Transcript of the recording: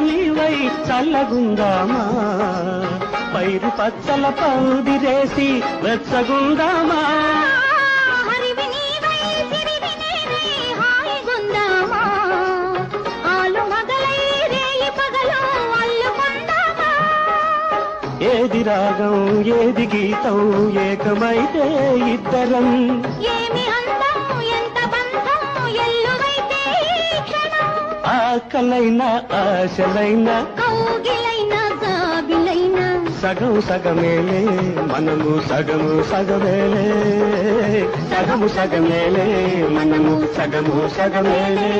నీవై చల్లగుందామా పైరు పచ్చల పందిరేసి వెచ్చగుందామా ఏది రాగం ఏది గీతం ఏకమైతే ఇద్దరం ఏమి అందం ఎంత బంధం ఎల్లువైతే ఆకలైన ఆశలైన కౌగిలైన గాబిలైన సగం సగమేలే మనము సగము సగమేలే సగము సగమేలే మనము సగము సగమేలే